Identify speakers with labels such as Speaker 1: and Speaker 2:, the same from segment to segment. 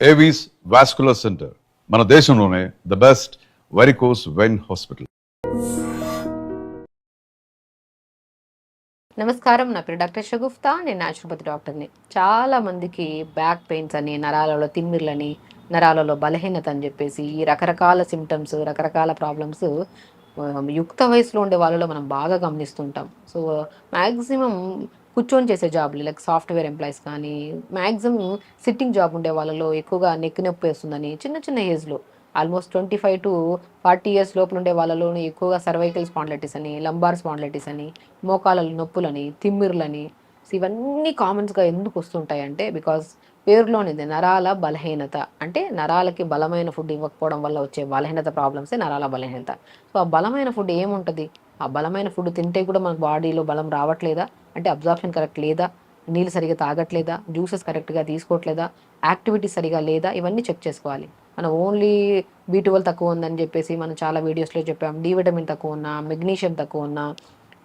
Speaker 1: Avis vascular centre మన దేశంలోనే the best varicose vein hospital.
Speaker 2: నమస్కారం, నా పేరు డాక్టర్ షగుఫ్తా. నేను న్యాచురోపతి డాక్టర్ని. చాలా మందికి బ్యాక్ పెయిన్స్ అని, నరాలలో తిమ్మిర్లని, నరాలలో బలహీనత అని చెప్పేసి ఈ రకరకాల సిమ్టమ్స్, రకరకాల ప్రాబ్లమ్స్ యుక్త వయసులో ఉండే వాళ్ళలో మనం బాగా గమనిస్తుంటాం. సో మ్యాక్సిమం కూర్చొని చేసే జాబ్లు లైక్ సాఫ్ట్వేర్ ఎంప్లాయీస్ కానీ, మ్యాక్సిమం సిట్టింగ్ జాబ్ ఉండే వాళ్ళలో ఎక్కువగా నెక్ నొప్పి వస్తుందని, చిన్న చిన్న ఏజ్లో ఆల్మోస్ట్ 25 to 40 ఇయర్స్ లోపల ఉండే వాళ్ళలోనే ఎక్కువగా సర్వైకల్ స్పాండిలైటిస్ అని, లంబార్ స్పాండిలైటిస్ అని, మోకాళ్ళ నొప్పులని, తిమ్మిర్లని, ఇవన్నీ కామన్స్గా ఎందుకు వస్తుంటాయి అంటే బికాస్ పేరులోనిది నరాల బలహీనత. అంటే నరాలకి బలమైన ఫుడ్ ఇవ్వకపోవడం వల్ల వచ్చే బలహీనత ప్రాబ్లమ్సే నరాల బలహీనత. సో ఆ బలమైన ఫుడ్ ఏముంటుంది? ఆ బలమైన ఫుడ్ తింటే కూడా మన బాడీలో బలం రావట్లేదా? అంటే అబ్జార్ప్షన్ కరెక్ట్ లేదా? నీళ్ళు సరిగా తాగట్లేదా? జ్యూసెస్ కరెక్ట్గా తీసుకోవట్లేదా? యాక్టివిటీ సరిగా లేదా? ఇవన్నీ చెక్ చేసుకోవాలి. మనం ఓన్లీ B12 తక్కువ ఉందని చెప్పేసి మనం చాలా వీడియోస్లో చెప్పాం. డి విటమిన్ తక్కువ ఉన్నా, మెగ్నీషియం తక్కువ ఉన్నా,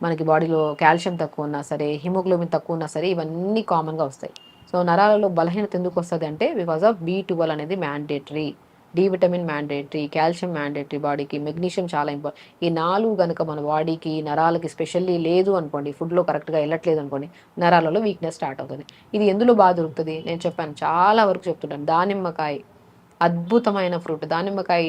Speaker 2: మనకి బాడీలో కాల్షియం తక్కువ ఉన్నా సరే, హిమోగ్లోబిన్ తక్కువ ఉన్నా సరే, ఇవన్నీ కామన్గా వస్తాయి. సో నరాలలో బలహీనత ఎందుకు వస్తుంది అంటే బికాస్ ఆఫ్ B12 అనేది mandatory, D vitamin mandatory, calcium mandatory బాడీకి, మెగ్నీషియం చాలా ఇంపార్టెంట్. ఈ 4 కనుక మన బాడీకి, నరాలకి స్పెషల్లీ లేదు అనుకోండి, ఫుడ్లో కరెక్ట్గా వెళ్ళట్లేదు అనుకోండి, నరాలలో వీక్నెస్ స్టార్ట్ అవుతుంది. ఇది ఎందులో బాగా దొరుకుతుంది? నేను చెప్పాను, చాలా వరకు చెప్తుంటాను. దానిమ్మకాయ అద్భుతమైన ఫ్రూట్. దానిమ్మకాయ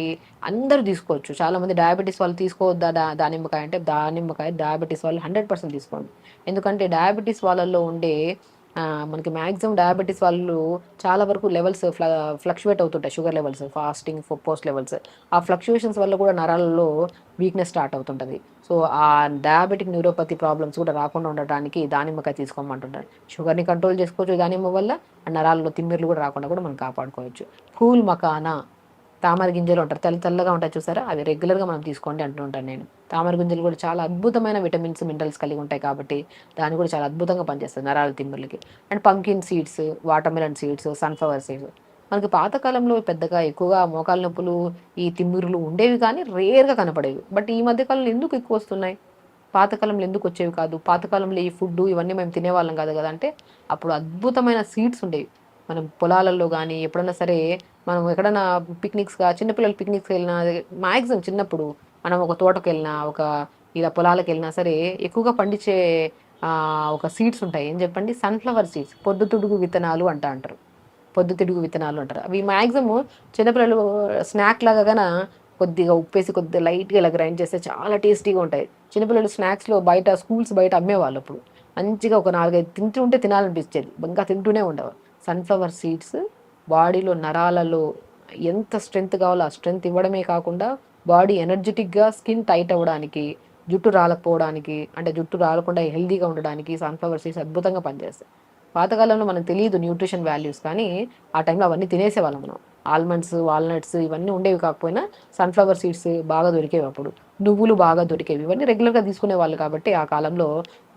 Speaker 2: అందరూ తీసుకోవచ్చు. చాలామంది డయాబెటీస్ వాళ్ళు తీసుకోవద్దా దానిమ్మకాయ అంటే, దానిమ్మకాయ డయాబెటీస్ వాళ్ళు 100% తీసుకోండి. ఎందుకంటే డయాబెటీస్ వాళ్ళల్లో ఉండే మనకి మ్యాక్సిమం డయాబెటీస్ వాళ్ళు చాలా వరకు లెవెల్స్ ఫ్లక్చువేట్ అవుతుంటాయి. Sugar levels, fasting, post levels. ఆ ఫ్లక్చువేషన్స్ వల్ల కూడా నరాలలో వీక్నెస్ స్టార్ట్ అవుతుంటుంది. సో ఆ డయాబెటిక్ న్యూరోపతి ప్రాబ్లమ్స్ కూడా రాకుండా ఉండడానికి దానిమ్మకాయ తీసుకోమంటుంటారు. షుగర్ని కంట్రోల్ చేసుకోవచ్చు దానిమ్మ వల్ల, నరాలలో తిమ్మిర్లు కూడా రాకుండా కూడా మనం కాపాడుకోవచ్చు. ఫూల్ మకానా, తామర గింజలు ఉంటారు, తెల్ల తెల్లగా ఉంటాయి చూసారా, అవి రెగ్యులర్గా మనం తీసుకోండి అంటూ ఉంటాను నేను. తామర గింజలు కూడా చాలా అద్భుతమైన విటమిన్స్, మినరల్స్ కలిగి ఉంటాయి కాబట్టి దాన్ని కూడా చాలా అద్భుతంగా పనిచేస్తుంది నరాల తిమ్మిర్లకి. And pumpkin seeds, watermelon seeds, sunflower seeds. మనకి పాతకాలంలో పెద్దగా ఎక్కువగా మోకాలు నొప్పులు, ఈ తిమ్మిర్లు ఉండేవి కానీ రేర్గా కనపడేవి. బట్ ఈ మధ్యకాలంలో ఎందుకు ఎక్కువ వస్తున్నాయి? పాతకాలంలో ఎందుకు వచ్చేవి కాదు? పాతకాలంలో ఈ ఫుడ్ ఇవన్నీ మేము తినేవాళ్ళం కాదు కదా అంటే, అప్పుడు అద్భుతమైన సీడ్స్ ఉండేవి. మనం పొలాలలో కానీ ఎప్పుడైనా సరే, మనం ఎక్కడైనా పిక్నిక్స్గా, చిన్నపిల్లలు పిక్నిక్స్కి వెళ్ళినా, మ్యాక్సిమం చిన్నప్పుడు మనం ఒక తోటకు వెళ్ళినా, ఒక ఇలా పొలాలకు వెళ్ళినా సరే, ఎక్కువగా పండించే ఒక సీడ్స్ ఉంటాయి. ఏం చెప్పండి? సన్ఫ్లవర్ సీడ్స్, పొద్దుతిడుగు విత్తనాలు అంటారు. పొద్దుతిడుగు విత్తనాలు అంటారు. అవి మ్యాక్సిమం చిన్నపిల్లలు స్నాక్ లాగా గాన కొద్దిగా ఉప్పేసి కొద్దిగా లైట్గా ఇలా గ్రైండ్ చేస్తే చాలా టేస్టీగా ఉంటాయి. చిన్నపిల్లలు స్నాక్స్లో బయట, స్కూల్స్ బయట అమ్మేవాళ్ళు అప్పుడు. మంచిగా ఒక 4-5 తింటుంటే తినాలనిపించేది, ఇంకా తింటూనే ఉండేవారు. సన్ఫ్లవర్ సీడ్స్ బాడీలో, నరాలలో ఎంత స్ట్రెంగ్త్ కావాలో ఆ స్ట్రెంగ్త్ ఇవ్వడమే కాకుండా, బాడీ ఎనర్జెటిక్గా, స్కిన్ టైట్ అవ్వడానికి, జుట్టు రాలకపోవడానికి, అంటే జుట్టు రాలకుండా హెల్దీగా ఉండడానికి సన్ఫ్లవర్ సీడ్స్ అద్భుతంగా పనిచేస్తాయి. పాతకాలంలో మనకు తెలియదు న్యూట్రిషన్ వాల్యూస్, కానీ ఆ టైంలో అవన్నీ తినేసేవాళ్ళం మనం. ఆల్మండ్స్, వాల్నట్స్ ఇవన్నీ ఉండేవి కాకపోయినా సన్ఫ్లవర్ సీడ్స్ బాగా దొరికేవి అప్పుడు. నువ్వులు బాగా దొరికేవి. ఇవన్నీ రెగ్యులర్గా తీసుకునేవాళ్ళు కాబట్టి ఆ కాలంలో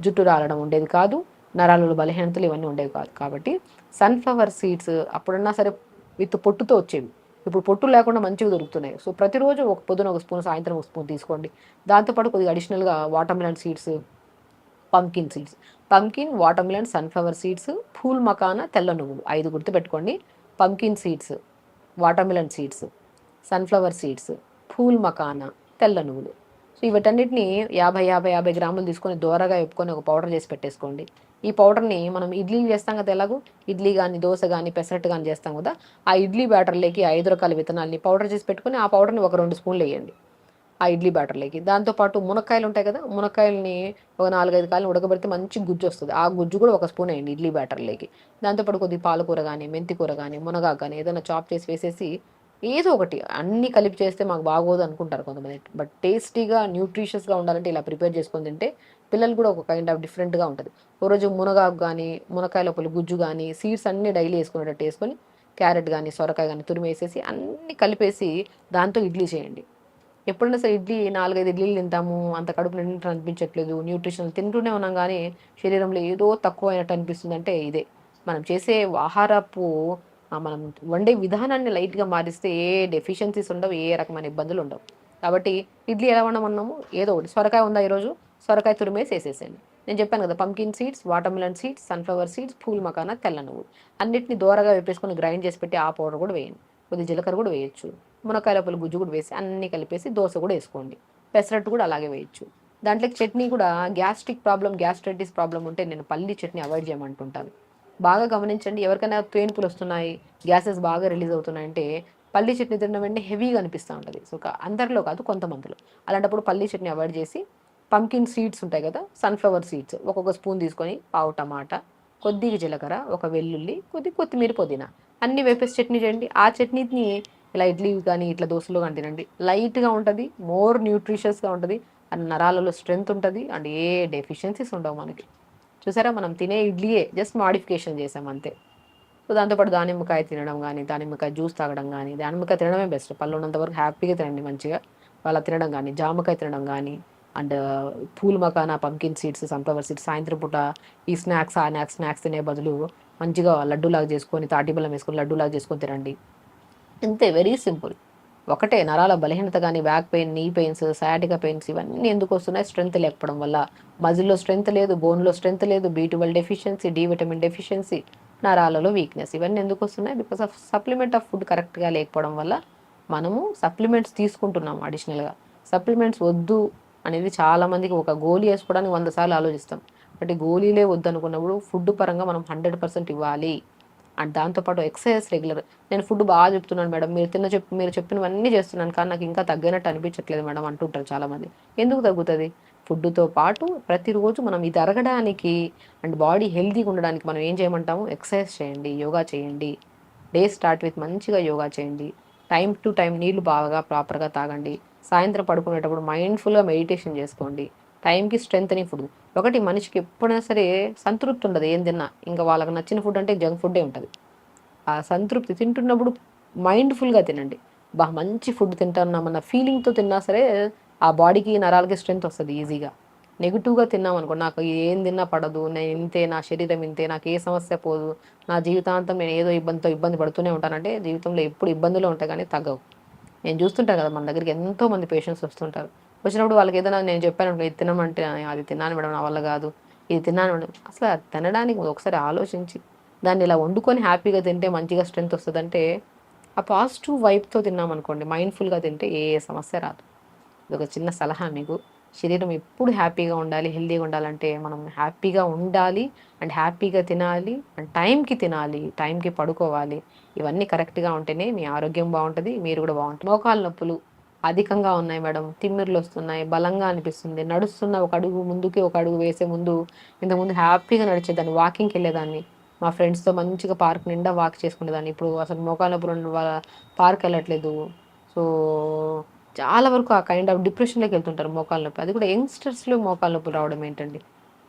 Speaker 2: జుట్టు రాలడం ఉండేది కాదు, నరాలలో బలహీనతలు ఇవన్నీ ఉండేవి కాదు. కాబట్టి సన్ఫ్లవర్ సీడ్స్ అప్పుడన్నా సరే విత్ పొట్టుతో వచ్చేవి. ఇప్పుడు పొట్టు లేకుండా మంచిగా దొరుకుతున్నాయి. సో ప్రతిరోజు ఒక పొద్దున ఒక స్పూన్, సాయంత్రం ఒక స్పూన్ తీసుకోండి. దాంతోపాటు కొద్దిగా అడిషనల్గా watermelon seeds, pumpkin seeds, pumpkin, watermelon, sunflower seeds, phool makhana, తెల్ల నువ్వులు 5 గుర్తుపెట్టుకోండి. Pumpkin seeds, watermelon seeds, sunflower seeds, phool makhana, తెల్ల నువ్వులు. సో వీటన్నిటిని 50 గ్రాములు తీసుకొని దోరగా వేపుకొని ఒక పౌడర్ చేసి పెట్టేసుకోండి. ఈ పౌడర్ని మనం ఇడ్లీలు చేస్తాం కదా, ఎలాగో ఇడ్లీ కానీ, దోశ కానీ, పెసరట్టు కానీ చేస్తాం కదా, ఆ ఇడ్లీ బ్యాటర్లోకి 5 రకాల విత్తనాలని పౌడర్ చేసి పెట్టుకొని ఆ పౌడర్ని ఒక 2 స్పూన్లు వేయండి ఆ ఇడ్లీ బ్యాటర్లోకి. దాంతోపాటు మునక్కాయలు ఉంటాయి కదా, మునక్కాయలని ఒక 4-5 కాయలను ఉడకబెడితే మంచి గుజ్జు వస్తుంది. ఆ గుజ్జు కూడా ఒక స్పూన్ వేయండి ఇడ్లీ బ్యాటర్లోకి. దాంతోపాటు కొద్దిగా పాలకూర కానీ, మెంతి కూర కానీ, మునగాకు కానీ ఏదైనా చాప్ చేసి వేసేసి, ఏదో ఒకటి అన్నీ కలిపి చేస్తే మాకు బాగోదు అనుకుంటారు కొంతమంది. బట్ టేస్టీగా, న్యూట్రిషియస్గా ఉండాలంటే ఇలా ప్రిపేర్ చేసుకొని తింటే పిల్లలు కూడా ఒక కైండ్ ఆఫ్ డిఫరెంట్గా ఉంటుంది. ఓ రోజు మునగాకు కానీ, మునక్కాయ లోపల గుజ్జు కానీ, సీడ్స్ అన్నీ డైలీ వేసుకునేటట్టు వేసుకొని, క్యారెట్ కానీ, సొరకాయ కానీ తురిమేసేసి అన్నీ కలిపేసి దాంతో ఇడ్లీ చేయండి. ఎప్పుడైనా సరే ఇడ్లీ 4-5 ఇడ్లీలు తింటాము, అంత కడుపు నిండినట్టు అనిపించట్లేదు, న్యూట్రిషన్ తింటూనే ఉన్నాం కానీ శరీరంలో ఏదో తక్కువ అయినట్టు అనిపిస్తుంది అంటే ఇదే. మనం చేసే ఆహారపు మనం వండే విధానాన్ని లైట్గా మారిస్తే ఏ డెఫిషియన్సీస్ ఉండవు, ఏ రకమైన ఇబ్బందులు ఉండవు. కాబట్టి ఇడ్లీ ఎలా వండమన్నాము, ఏదో ఒకటి. సొరకాయ ఉందా ఈరోజు, సొరకాయ తురిమేసి వేసేసేయండి. నేను చెప్పాను కదా, pumpkin seeds, watermelon seeds, sunflower seeds, pool makhana, తెల్ల నువ్వులు అన్నిటిని దోరగా వేపేసుకొని గ్రైండ్ చేసి పెట్టి ఆ పౌడర్ కూడా వేయండి. కొద్ది జీలకర్ర కూడా వేయొచ్చు. మునక్కాయ లోపల గుజ్జు కూడా వేసి అన్నీ కలిపేసి దోశ కూడా వేసుకోండి. పెసరట్టు కూడా అలాగే వేయొచ్చు. దాంట్లోకి చట్నీ కూడా గ్యాస్ట్రిక్ ప్రాబ్లం, గ్యాస్ట్రైటిస్ ప్రాబ్లం ఉంటే నేను పల్లి చట్నీ అవాయిడ్ చేయమంటుంటాను. బాగా గమనించండి, ఎవరికైనా పెయిన్ఫుల్ వస్తున్నాయి, గ్యాసెస్ బాగా రిలీజ్ అవుతున్నాయంటే పల్లి చట్నీ తినడం వెంటనే హెవీగా అనిపిస్తూ ఉంటుంది. సో అందరిలో కాదు, కొంతమందిలో. అలాంటప్పుడు పల్లి చట్నీ అవాయిడ్ చేసి పంకిన్ సీడ్స్ ఉంటాయి కదా, సన్ఫ్లవర్ సీడ్స్ ఒక్కొక్క స్పూన్ తీసుకొని, పావు టమాటా, కొద్దిగా జీలకర్ర, ఒక వెల్లుల్లి, కొత్తిమీర, పుదీనా అన్నీ వేపేసి చట్నీ చేయండి. ఆ చట్నీని ఇలా ఇడ్లీ కానీ ఇట్లా దోశలో కానీ తినండి. లైట్గా ఉంటుంది, మోర్ న్యూట్రిషియస్గా ఉంటుంది, అండ్ నరాలలో స్ట్రెంగ్త్ ఉంటుంది, అండ్ ఏ డెఫిషియన్సీస్ ఉండవు మనకి. చూసారా, మనం తినే ఇడ్లీయే జస్ట్ మాడిఫికేషన్ చేసాం అంతే. సో దాంతోపాటు దానిమ్మకాయ తినడం కానీ, దానిమ్మకాయ జ్యూస్ తాగడం కానీ, దానిమ్మకాయ తినడమే బెస్ట్. పళ్ళు ఉన్నంత వరకు హ్యాపీగా తినండి మంచిగా. అలా తినడం కానీ, జామకాయ తినడం కానీ, and pool makhana, pumpkin seeds, sunflower seeds సాయంత్రం పూట ఈ స్నాక్స్ ఆ స్నాక్స్ తినే బదులు మంచిగా లడ్డూలాగా చేసుకొని, తాటి బెల్లం వేసుకొని లడ్డూలాగా చేసుకొని తినండి. అంతే, వెరీ సింపుల్. ఒకటే, నరాల బలహీనత కానీ, బ్యాక్ పెయిన్, నీ పెయిన్స్, సయాటికా పెయిన్స్ ఇవన్నీ ఎందుకు వస్తున్నాయి? స్ట్రెంత్ లేకపోవడం వల్ల. మజిల్లో స్ట్రెంత్ లేదు, బోన్లో స్ట్రెంత్ లేదు, B12 deficiency, D vitamin deficiency, నరాలలో వీక్నెస్ ఇవన్నీ ఎందుకు వస్తున్నాయి? Because of supplement of food కరెక్ట్గా లేకపోవడం వల్ల మనము సప్లిమెంట్స్ తీసుకుంటున్నాం అడిషనల్గా. సప్లిమెంట్స్ వద్దు అనేది చాలామందికి, ఒక గోళీ వేసుకోవడానికి 100 సార్లు ఆలోచిస్తాం. బట్ గోళీలే వద్దు అనుకున్నప్పుడు ఫుడ్ పరంగా మనం 100% ఇవ్వాలి. అండ్ దాంతోపాటు ఎక్సర్సైజ్ రెగ్యులర్. నేను ఫుడ్ బాగా చెప్తున్నాను మేడం, మీరు చెప్పినవన్నీ చేస్తున్నాను, కానీ నాకు ఇంకా తగ్గినట్టు అనిపించట్లేదు మేడం అంటుంటారు చాలామంది. ఎందుకు తగ్గుతుంది? ఫుడ్తో పాటు ప్రతిరోజు మనం ఇది అరగడానికి అండ్ బాడీ హెల్తీగా ఉండడానికి మనం ఏం చేయమంటాము? ఎక్సర్సైజ్ చేయండి, యోగా చేయండి. డే స్టార్ట్ విత్ మంచిగా యోగా చేయండి. టైం టు టైం నీళ్లు బాగా ప్రాపర్గా తాగండి. సాయంత్రం పడుకునేటప్పుడు మైండ్ఫుల్గా మెడిటేషన్ చేసుకోండి. టైంకి స్ట్రెంగ్త్నింగ్ ఫుడ్. ఒకటి, మనిషికి ఎప్పుడైనా సరే సంతృప్తి ఉండదు ఏం తిన్నా. ఇంకా వాళ్ళకి నచ్చిన ఫుడ్ అంటే జంక్ ఫుడ్డే ఉంటుంది. ఆ సంతృప్తి తింటున్నప్పుడు మైండ్ఫుల్గా తినండి. మంచి ఫుడ్ తింటున్నామన్న ఫీలింగ్తో తిన్నా సరే ఆ బాడీకి, నరాలకి స్ట్రెంగ్త్ వస్తుంది ఈజీగా. నెగిటివ్గా తిన్నాం అనుకో, నాకు ఏం తిన్నా పడదు, నేను ఇంతే, నా శరీరం ఇంతే, నాకు ఏ సమస్య పోదు, నా జీవితాంతం నేను ఏదో ఇబ్బంది పడుతూనే ఉంటానంటే జీవితంలో ఎప్పుడు ఇబ్బందులు ఉంటాయి కానీ తగ్గవు. నేను చూస్తుంటాను కదా, మన దగ్గరికి ఎంతోమంది పేషెంట్స్ వస్తుంటారు. వచ్చినప్పుడు వాళ్ళకి ఏదైనా నేను చెప్పాను, ఇది తినమంటే అది తిన్నాను మేడం, నా వల్ల కాదు, ఇది తిన్నాను మేడం. అసలు అది తినడానికి ఒకసారి ఆలోచించి దాన్ని ఇలా వండుకొని హ్యాపీగా తింటే మంచిగా స్ట్రెంత్ వస్తుందంటే, ఆ పాజిటివ్ వైబ్తో తిన్నామనుకోండి, మైండ్ఫుల్గా తింటే ఏ సమస్య రాదు. ఇదొక చిన్న సలహా మీకు. శరీరం ఎప్పుడు హ్యాపీగా ఉండాలి, హెల్తీగా ఉండాలంటే మనం హ్యాపీగా ఉండాలి, అండ్ హ్యాపీగా తినాలి, అండ్ టైంకి తినాలి, టైంకి పడుకోవాలి. ఇవన్నీ కరెక్ట్గా ఉంటేనే మీ ఆరోగ్యం బాగుంటుంది, మీరు కూడా బాగుంటుంది. మోకాలు నొప్పులు అధికంగా ఉన్నాయి మేడం, తిమ్మిర్లు వస్తున్నాయి, బలంగా అనిపిస్తుంది, నడుస్తున్న ఒక అడుగు ముందుకి ఒక అడుగు వేసే ముందు, ఇంతకుముందు హ్యాపీగా నడిచేదాన్ని, వాకింగ్కి వెళ్ళేదాన్ని, మా ఫ్రెండ్స్తో మంచిగా పార్క్ నిండా వాక్ చేసుకునేదాన్ని. ఇప్పుడు అసలు మోకాలు నొప్పులు ఉన్న వాళ్ళ పార్క్ వెళ్ళట్లేదు. సో చాలా వరకు ఆ కైండ్ ఆఫ్ డిప్రెషన్లోకి వెళ్తుంటారు మోకాలు నొప్పి. అది కూడా యంగ్స్టర్స్లో మోకాలు నొప్పులు రావడం ఏంటండి?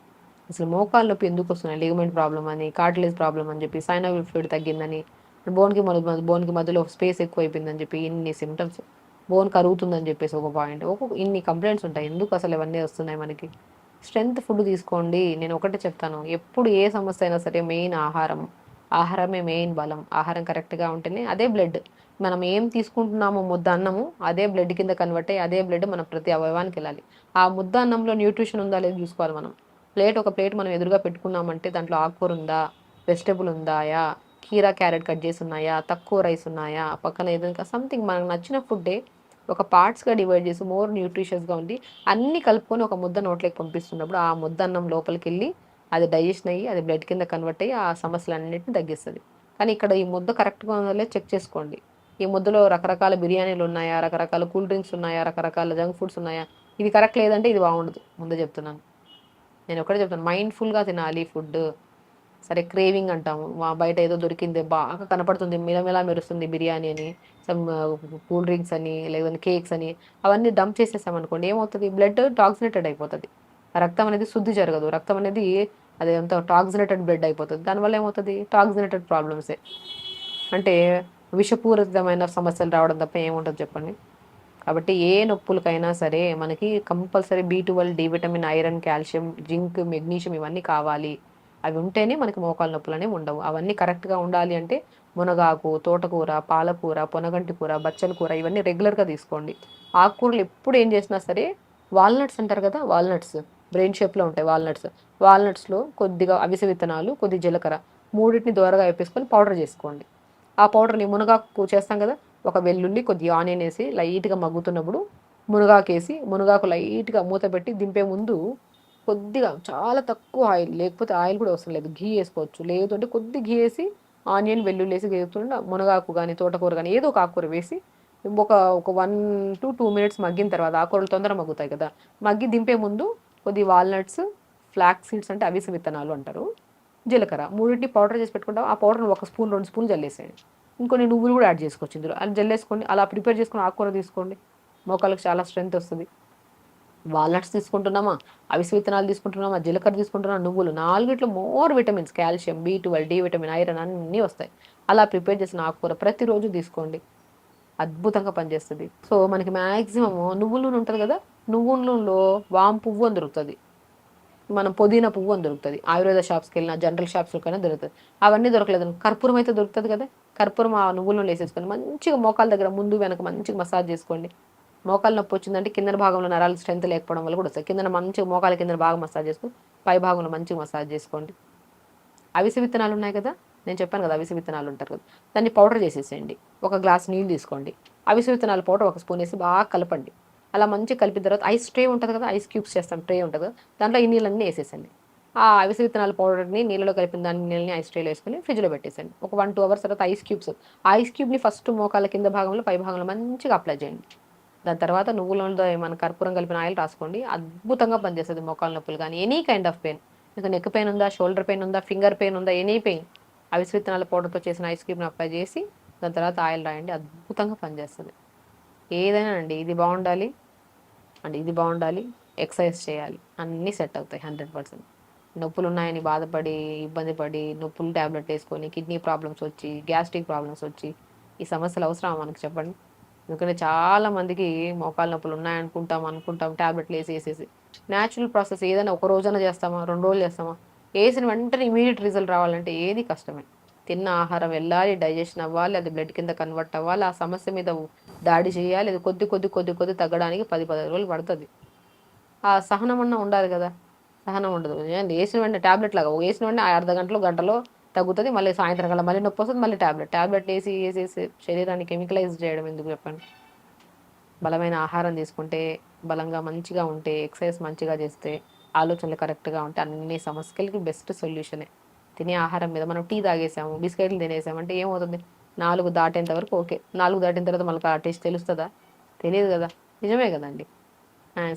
Speaker 2: అసలు మోకాలు నొప్పి ఎందుకు వస్తున్నాయి? లిగమెంట్ ప్రాబ్లమ్ అని, కార్టిలేజ్ ప్రాబ్లమ్ అని చెప్పి, సైనోవిల్ ఫ్లూయిడ్ తగ్గిందని, బోన్కి మధ్యలో స్పేస్ ఎక్కువ అయిపోయిందని చెప్పి ఇన్ని సిమ్టమ్స్, బోన్ కరుగుతుందని చెప్పేసి ఒక పాయింట్, ఇన్ని కంప్లైంట్స్ ఉంటాయి. ఎందుకు అసలు ఇవన్నీ వస్తున్నాయి మనకి? స్ట్రెంత్ ఫుడ్ తీసుకోండి. నేను ఒకటే చెప్తాను, ఎప్పుడు ఏ సమస్య అయినా సరే మెయిన్ ఆహారం. ఆహారమే మెయిన్ బలం. ఆహారం కరెక్ట్గా ఉంటేనే అదే బ్లడ్. మనం ఏం తీసుకుంటున్నామో ముద్ద అన్నము అదే బ్లడ్ కింద కన్వర్ట్ అయ్యి అదే బ్లడ్ మన ప్రతి అవయవానికి వెళ్ళాలి. ఆ ముద్ద అన్నంలో న్యూట్రిషన్ ఉందా లేదు చూసుకోవాలి మనం. ఒక ప్లేట్ మనం ఎదురుగా పెట్టుకున్నామంటే దాంట్లో ఆకుకూర ఉందా, వెజిటబుల్ ఉందాయా, కీరా క్యారెట్ కట్ చేసి ఉన్నాయా, తక్కువ రైస్ ఉన్నాయా, పక్కన ఏదైనా సంథింగ్ మనకు నచ్చిన ఫుడ్డే ఒక పార్ట్స్గా డివైడ్ చేసి మోర్ న్యూట్రిషియస్గా ఉండి అన్నీ కలుపుకొని ఒక ముద్ద నోట్లోకి పంపిస్తున్నప్పుడు ఆ ముద్ద అన్నం లోపలికి వెళ్ళి అది డైజెషన్ అయ్యి అది బ్లడ్ కింద కన్వర్ట్ అయ్యి ఆ సమస్యలన్నింటినీ తగ్గిస్తుంది. కానీ ఇక్కడ ఈ ముద్ద కరెక్ట్గా ఉందో లేదో చెక్ చేసుకోండి. ఈ ముద్దలో రకరకాల బిర్యానీలు ఉన్నాయా, రకరకాల కూల్ డ్రింక్స్ ఉన్నాయా, రకరకాల జంక్ ఫుడ్స్ ఉన్నాయా, ఇది కరెక్ట్ లేదంటే ఇది బాగుండదు. ముందే చెప్తున్నాను. నేను ఒకటే చెప్తాను, మైండ్ఫుల్గా తినాలి ఫుడ్. సరే, క్రేవింగ్ అంటాము, మా బయట ఏదో దొరికింది బాగా కనపడుతుంది, మిలమిలా మెరుస్తుంది బిర్యానీ అని, సమ్ కూల్ డ్రింక్స్ అని, లేదంటే కేక్స్ అని, అవన్నీ డంప్ చేసేసామనుకోండి, ఏమవుతుంది? బ్లడ్ టాక్సినేటెడ్ అయిపోతుంది. రక్తం అనేది శుద్ధి జరగదు. రక్తం అనేది అదేంత టాక్సినేటెడ్ బ్లడ్ అయిపోతుంది. దానివల్ల ఏమవుతుంది? టాక్సినేటెడ్ ప్రాబ్లమ్సే. అంటే విషపూరితమైన సమస్యలు రావడం తప్ప ఏముంటుంది చెప్పండి? కాబట్టి ఏ నొప్పులకైనా సరే మనకి compulsory B12, D vitamin, iron, calcium, zinc, magnesium ఇవన్నీ కావాలి. అవి ఉంటేనే మనకి మోకాలు నొప్పులు అనేవి ఉండవు. అవన్నీ కరెక్ట్గా ఉండాలి అంటే మునగాకు, తోటకూర, పాలకూర, పొనగంటి కూర, బచ్చల కూర ఇవన్నీ రెగ్యులర్గా తీసుకోండి. ఆకుకూరలు ఎప్పుడు ఏం చేసినా సరే వాల్నట్స్ అంటారు కదా, వాల్నట్స్ బ్రెయిన్ షేప్లో ఉంటాయి వాల్నట్స్. వాల్నట్స్లో కొద్దిగా అవిసె విత్తనాలు, కొద్ది జీలకర్ర మూడింటిని దోరగా వేపేసుకొని పౌడర్ చేసుకోండి. ఆ పౌడర్ని మునగాకు చేస్తాం కదా, ఒక వెల్లుల్లి కొద్ది ఆనియన్ వేసి లైట్గా మగ్గుతున్నప్పుడు మునగాకు వేసి, మునగాకు లైట్గా మూత పెట్టి దింపే ముందు కొద్దిగా చాలా తక్కువ ఆయిల్, లేకపోతే ఆయిల్ కూడా అవసరం లేదు, ఘీ వేసుకోవచ్చు. లేదు అంటే కొద్ది ఘీ వేసి ఆనియన్ వెల్లుల్లి వేసి వేపుతుండ మునగాకు కానీ తోటకూర కానీ ఏదో ఒక ఆకుకూర వేసి ఒక ఒక 1 to 2 minutes మగ్గిన తర్వాత, ఆకుకూరలు తొందరగా మగ్గుతాయి కదా, మగ్గి దింపే ముందు కొద్ది వాల్నట్స్, ఫ్లాక్ సీడ్స్ అంటే అవిసె విత్తనాలు అంటారు, జీలకర్ర మూడింటిని పౌడర్ చేసి పెట్టుకుంటాం. ఆ పౌడర్ని 1 స్పూన్ 2 స్పూన్ జల్లేసేయండి. ఇంకొన్ని నువ్వులు కూడా యాడ్ చేసుకోవచ్చు ఇందులో. అది జల్లేసుకోండి. అలా ప్రిపేర్ చేసుకుని ఆకుకూర తీసుకోండి, మోకాళ్ళకి చాలా స్ట్రెంత్ వస్తుంది. వాల్నట్స్ తీసుకుంటున్నామా, అవిసె విత్తనాలు తీసుకుంటున్నామా, జీలకర్ర తీసుకుంటున్నామా, నువ్వులు, నాలుగిట్లో more vitamins, calcium, B12, D vitamin, iron అన్నీ వస్తాయి. అలా ప్రిపేర్ చేసిన ఆకుకూర ప్రతిరోజు తీసుకోండి, అద్భుతంగా పనిచేస్తుంది. సో మనకి మ్యాక్సిమం నువ్వుల నూనె ఉంటుంది కదా, నువ్వుల నూనెలో వాము పువ్వు అని దొరుకుతుంది, మనం పుదీనా పువ్వు అని దొరుకుతుంది, ఆయుర్వేద షాప్స్కి వెళ్ళినా జనరల్ షాప్స్లోకైనా దొరుకుతుంది. అవన్నీ దొరకలేదు, కర్పూరం అయితే దొరుకుతుంది కదా, కర్పూరం ఆ నువ్వుల నూనె వేసేసుకొని మంచిగా మోకాల దగ్గర ముందు వెనక మంచిగా మసాజ్ చేసుకోండి. మోకాలు నొప్పి వచ్చిందంటే కింద భాగంలో నరాలు స్ట్రెంత్ లేకపోవడం వల్ల కూడా వస్తుంది. కింద మంచిగా మోకాల కింద బాగా మసాజ్ చేసుకొని పై భాగంలో మంచిగా మసాజ్ చేసుకోండి. అవిసె విత్తనాలు ఉన్నాయి కదా, నేను చెప్పాను కదా అవిసె విత్తనాలు ఉంటారు కదా, దాన్ని పౌడర్ చేసేసేయండి. ఒక గ్లాస్ నీళ్ళు తీసుకోండి, అవిసె విత్తనాల పౌడర్ 1 స్పూన్ వేసి బాగా కలపండి. అలా మంచిగా కలిపిన తర్వాత ఐస్ ట్రే ఉంటుంది కదా, ఐస్ క్యూబ్స్ చేస్తాం ట్రే ఉంటుంది కదా, దాంట్లో ఈ నీళ్ళన్నీ వేసేసండి. ఆ అవిసె విత్తనాల పౌడర్ని నీళ్ళలో కలిపిన దాన్ని నీళ్ళని ఐస్ ట్రేలో వేసుకొని ఫ్రిడ్జ్లో పెట్టేసండి. ఒక 1-2 hours తర్వాత ఐస్ క్యూబ్స్, ఆ ఐస్ క్యూబ్ని ఫస్ట్ మోకాల కింద భాగంలో పై భాగంలో మంచిగా అప్లై చేయండి. దాని తర్వాత నువ్వులలో మన కర్పూరం కలిపిన ఆయిల్ రాసుకోండి, అద్భుతంగా పనిచేస్తుంది మోకాల నొప్పులు కానీ ఎనీ కైండ్ ఆఫ్ పెయిన్. మీకు నెక్ పెయిన్ ఉందా, షోల్డర్ పెయిన్ ఉందా, ఫింగర్ పెయిన్ ఉందా, ఎనీ పెయిన్, అవిసె విత్తనాల పౌడర్తో చేసిన ఐస్ క్రీమ్ని అప్లై చేసి దాని తర్వాత ఆయిల్ రాయండి, అద్భుతంగా పనిచేస్తుంది. ఏదైనా అండి, ఇది బాగుండాలి, ఎక్సర్సైజ్ చేయాలి, అన్నీ సెట్ అవుతాయి 100%. నొప్పులు ఉన్నాయని బాధపడి ఇబ్బంది పడి నొప్పులు ట్యాబ్లెట్ వేసుకొని కిడ్నీ ప్రాబ్లమ్స్ వచ్చి గ్యాస్ట్రిక్ ప్రాబ్లమ్స్ వచ్చి ఈ సమస్యలు అవసరమా మనకి చెప్పండి. ఎందుకంటే చాలా మందికి మోకాలు నొప్పులు ఉన్నాయనుకుంటాం ట్యాబ్లెట్లు వేసేసి. న్యాచురల్ ప్రాసెస్ ఏదైనా ఒక రోజైనా చేస్తామా, 2 రోజులు చేస్తామా, వేసిన వెంటనే ఇమీడియట్ రిజల్ట్ రావాలంటే ఏది కష్టమే. తిన్న ఆహారం వెళ్ళాలి, డైజెషన్ అవ్వాలి, అది బ్లడ్ కింద కన్వర్ట్ అవ్వాలి, ఆ సమస్య మీద దాడి చేయాలి, అది కొద్ది తగ్గడానికి 10-15 రోజులు పడుతుంది. ఆ సహనం అన్న ఉండాలి కదా, సహనం ఉండదు. వేసిన వెంటనే ట్యాబ్లెట్ లాగా వేసిన వెంటనే అర్ధ గంటలో తగ్గుతుంది, మళ్ళీ సాయంత్రం కల్లా మళ్ళీ నొప్పి వస్తుంది, మళ్ళీ ట్యాబ్లెట్ వేసేసి శరీరాన్ని కెమికలైజ్ చేయడం ఎందుకు చెప్పండి. బలమైన ఆహారం తీసుకుంటే, బలంగా మంచిగా ఉంటే, ఎక్సర్సైజ్ మంచిగా చేస్తే, ఆలోచనలు కరెక్ట్గా ఉంటే అన్ని సమస్యలకి బెస్ట్ సొల్యూషనే. తినే ఆహారం మీద మనం టీ తాగేసాము, బిస్కెట్లు తినేసామంటే ఏమవుతుంది, 4 దాటేంత వరకు ఓకే, 4 దాటిన తర్వాత మనకు ఆ టేస్ట్ తెలుస్తుందా, తెలియదు కదా, నిజమే కదండి.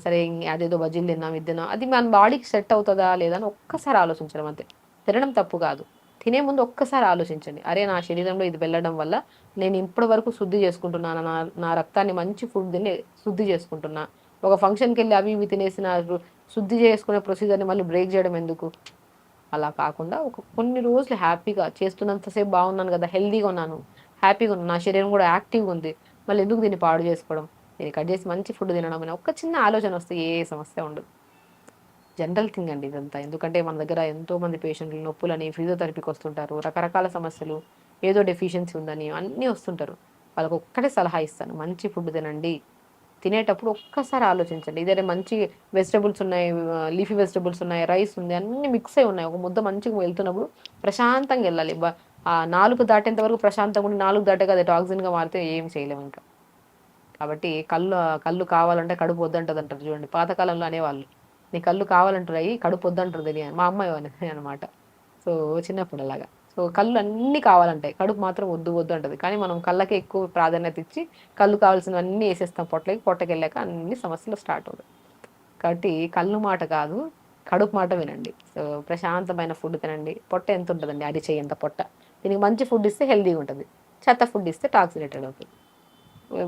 Speaker 2: సరే అదేదో బజ్జీలు తిన్నాం, ఇది తిన్నాం, అది మన బాడీకి సెట్ అవుతుందా లేదా అని ఒక్కసారి ఆలోచించడం అంతే. తినడం తప్పు కాదు, తినే ముందు ఒక్కసారి ఆలోచించండి, అరే నా శరీరంలో ఇది వెళ్ళడం వల్ల నేను ఇప్పటి వరకు శుద్ధి చేసుకుంటున్నాను, నా రక్తాన్ని మంచి ఫుడ్ తిని శుద్ధి చేసుకుంటున్నా, ఒక ఫంక్షన్కి వెళ్ళి అవి ఇవి తినేసిన శుద్ధి చేసుకునే ప్రొసీజర్ని మళ్ళీ బ్రేక్ చేయడం ఎందుకు. అలా కాకుండా ఒక కొన్ని రోజులు హ్యాపీగా చేస్తున్నంతసేపు బాగున్నాను కదా, హెల్దీగా ఉన్నాను, హ్యాపీగా ఉన్నాను, నా శరీరం కూడా యాక్టివ్గా ఉంది, మళ్ళీ ఎందుకు దీన్ని పాడు చేసుకోవడం, దీన్ని కట్ చేసి మంచి ఫుడ్ తినడం అని ఒక చిన్న ఆలోచన వస్తే ఏ సమస్య ఉండదు. జనరల్ థింగ్ అండి ఇదంతా. ఎందుకంటే మన దగ్గర ఎంతోమంది పేషెంట్లు నొప్పులని ఫిజియోథెరపీకి వస్తుంటారు, రకరకాల సమస్యలు, ఏదో డెఫిషియన్సీ ఉందని అన్నీ వస్తుంటారు. వాళ్ళకి ఒక్కటే సలహా ఇస్తాను, మంచి ఫుడ్ తినండి, తినేటప్పుడు ఒక్కసారి ఆలోచించండి, ఇదే మంచి వెజిటబుల్స్ ఉన్నాయి, లీఫీ వెజిటబుల్స్ ఉన్నాయి, రైస్ ఉంది, అన్నీ మిక్స్ అయి ఉన్నాయి, ఒక ముద్ద మంచిగా వెళ్తున్నప్పుడు ప్రశాంతంగా వెళ్ళాలి. ఆ 4 దాటేంత వరకు ప్రశాంతంగా ఉండి 4 దాటాక అది టాక్సిన్గా మారితే ఏం చేయలేము ఇంకా. కాబట్టి కళ్ళు కావాలంటే కడుపు వద్దంటది అంటారు చూడండి, పాతకాలంలో అనేవాళ్ళు, నీ కళ్ళు కావాలంటారు కడుపు వద్దంటుంది అని, మా అమ్మాయి అనేది అనమాట. సో చిన్నప్పుడు అలాగా. సో కళ్ళు అన్నీ కావాలంటాయి, కడుపు మాత్రం వద్దు వద్దు అంటది. కానీ మనం కళ్ళకి ఎక్కువ ప్రాధాన్యత ఇచ్చి కళ్ళు కావాల్సినవన్నీ వేసేస్తాం పొట్టకెళ్ళాక అన్ని సమస్యలు స్టార్ట్ అవుతాయి. కాబట్టి కళ్ళు మాట కాదు, కడుపు మాట వినండి. సో ప్రశాంతమైన ఫుడ్ తినండి. పొట్ట ఎంత ఉంటుందండి, అరిచేయంత పొట్ట. దీనికి మంచి ఫుడ్ ఇస్తే హెల్తీగా ఉంటుంది, చెత్త ఫుడ్ ఇస్తే టాక్సినేటెడ్ అవుతుంది.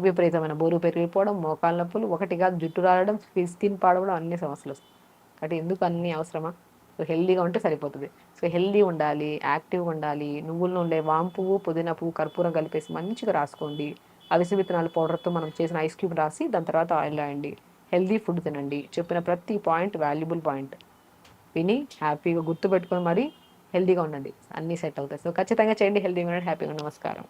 Speaker 2: విపరీతమైన బరువు పెరిగిపోవడం, మోకాళ్ళ నొప్పులు, ఒకటి కాదు జుట్టు రావడం, స్కిన్ పాడవడం, అన్ని సమస్యలు వస్తాయి. కాబట్టి ఎందుకు అన్నీ అవసరమా. సో హెల్దీగా ఉంటే సరిపోతుంది. సో హెల్దీ ఉండాలి, యాక్టివ్గా ఉండాలి, నువ్వుల్లో ఉండే వాము పువ్వు, పుదీనా పువ్వు, కర్పూరం కలిపేసి మంచిగా రాసుకోండి. అవిసె విత్తనాల పౌడర్తో మనం చేసిన ఐస్ క్యూబ్ రాసి దాని తర్వాత ఆయిల్ రాయండి. హెల్దీ ఫుడ్ తినండి. చెప్పిన ప్రతి పాయింట్ వాల్యుబుల్ పాయింట్ విని హ్యాపీగా గుర్తుపెట్టుకొని మరి హెల్దీగా ఉండండి, అన్నీ సెట్ అవుతాయి. సో ఖచ్చితంగా చేయండి, హెల్దీగా ఉండండి, హ్యాపీగా. నమస్కారం.